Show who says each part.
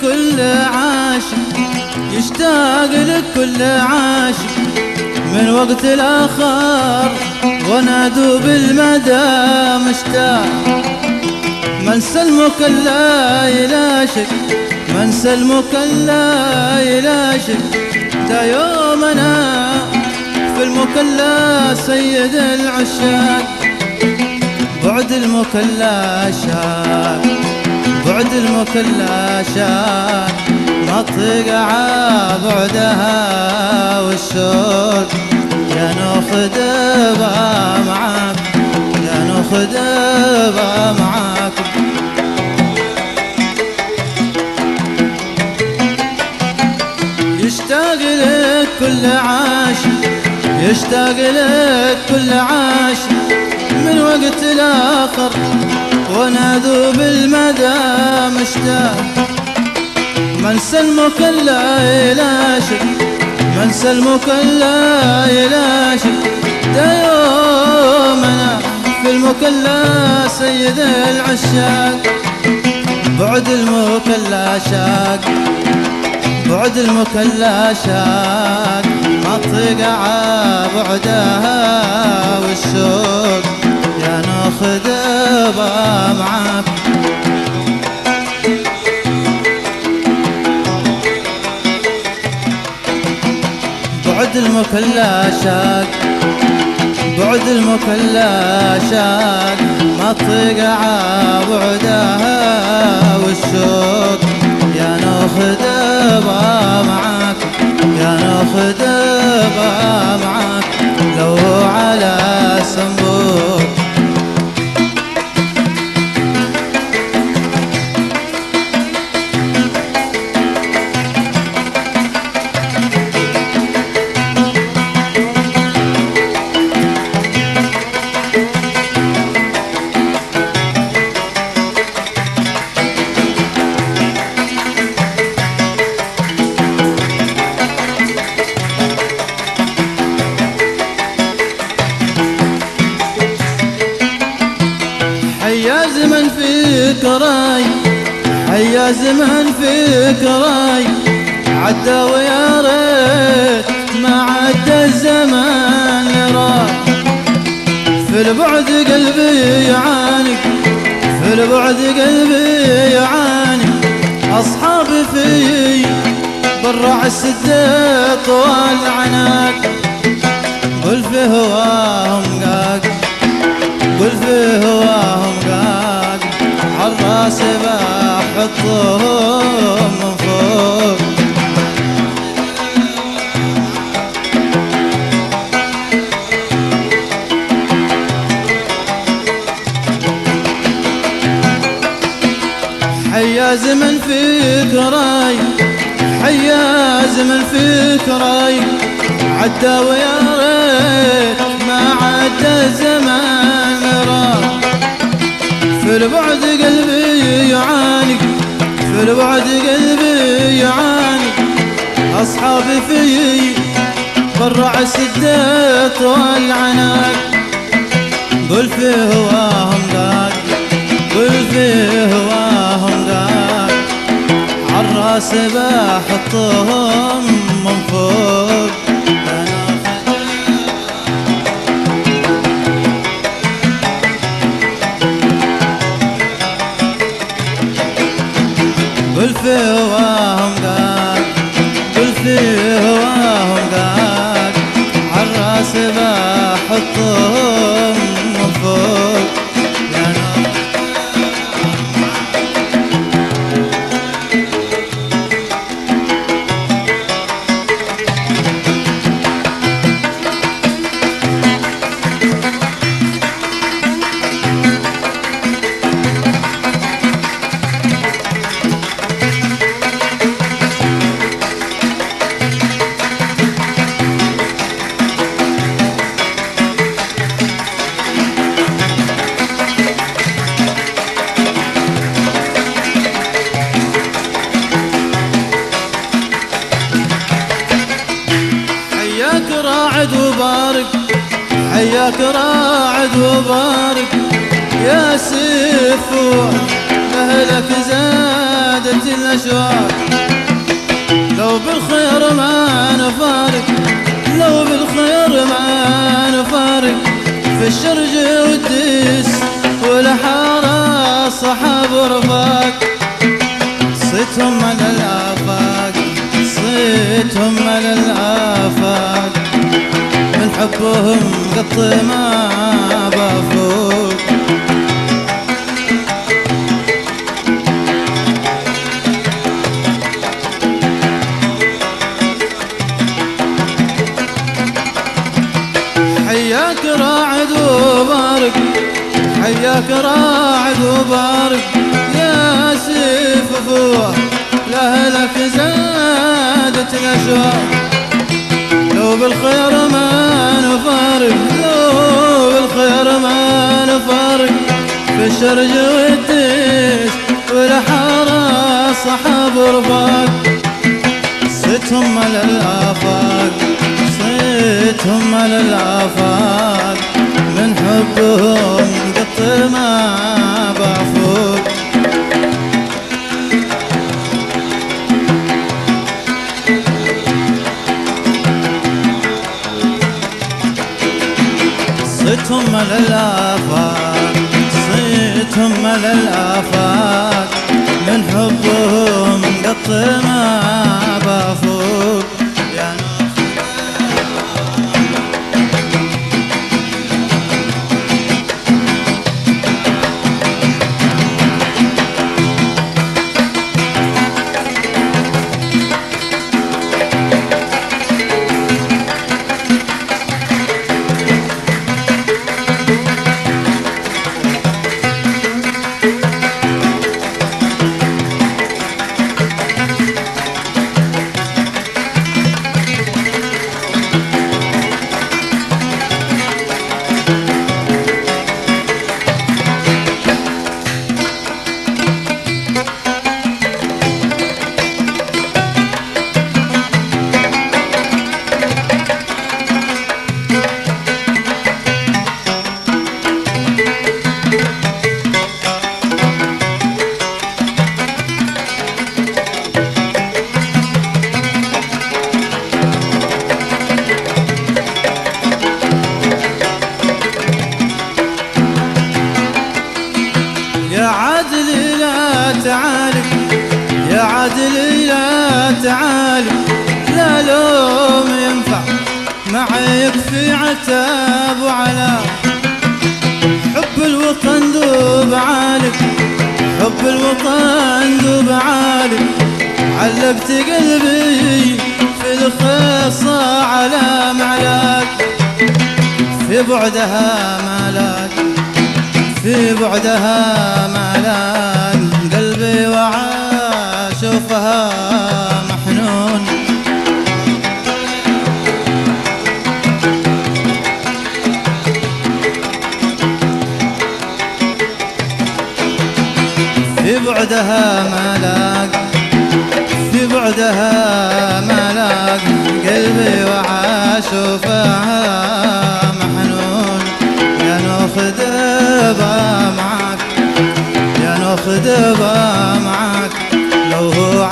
Speaker 1: كل عاشق، يشتاق لك كل عاشق من وقت الآخر، وانا دوب المدى مشتاق. من سلمك لا يلاشق، من سلمك لا يلاشق، دا يومنا في المكلا سيد العشاق. بعد المكلا شاق، بعد المكلا شاق، ما طيق بعدها والشوق. يا ناخذ بها معاك، يا ناخذ بها معاك. يشتاق لك كل عاشق، يشتاق لك كل عاشق من وقت الآخر، وانا ذوب المدى مشتاق. من سلمك لا يلاشق، من سلمك لا يلاشق، دا يومنا في المكلا سيد العشاق. بعد المكلا شاق، بعد المكلا شاق، ما طيق بعدها والشوق. يا ناخذ بها معاك. بعد المكلا شاق، بعد المكلا شاق، ما طيق بعدها والشوق. يا ناخذ بها معاك، يا ناخذ بها معاك لو على سنبور. حيا زمن فيك راي، حيا زمن فيك راي، عدى ويا ريت ما عدى الزمان راي. في البعد قلبي يعاني، في البعد قلبي يعاني، أصحابي في برع السدة طوال عناك. قل في هواهم قاق، قل في هواهم قاق، عالراس بحطهم من فوق. حيا زمن فيك راي، حيا زمن فيك راي، عدى ويا ريت ما عدى الزمان راي. في البعد قلبي يعاني، في البعد قلبي يعاني، أصحابي في برع السدة طوال عناك. قل في هواهم قاق، قل في هواهم قاق، عالراس بحطهم من فوق. قل في هواهم قاق، قل في هواهم قاق، عالراس بحطهم من فوق. يا نار راعد وبارك، حياك راعد وبارك، يا سيف مهلك زاد زادت الأشواق. لو بالخير ما نفارق، لو بالخير ما نفارق، في الشرج والديس والحارة الصحاب ورفاق. صيتهم على الآفاق، صيتهم على الآفاق، من حبهم قط ما بفوق. حياك راعد وبارك، حياك راعد وبارك، يا سيف فوه لأهلك زادت الأشواق. لو بالخير ما نفارق، لو بالخير ما نفارق، في الشرج والديس والحارة صحاب ورفاق. صيتهم على الآفاق، صيتهم على الآفاق، من حبهم قط ما بعفوق. صيتهم على الآفاق، صيتهم على الآفاق، من حبهم قط ما بفوق. يا عادل لا تعالي، يا عادل لا تعالي، لا لوم ينفع معي يكفي عتاب وعلا. حب الوطن ذوب عالي، حب الوطن ذوب عالي، علقت قلبي في الخصة على معلاك. في بعدها مالاك، في بعدها مالاك، قلبي وعاشوفها محنون. في بعدها مالاك، في بعدها مالاك، قلبي وعاشوفها محنون. يا ناخذ معك، يا ناخذ معك، لو هو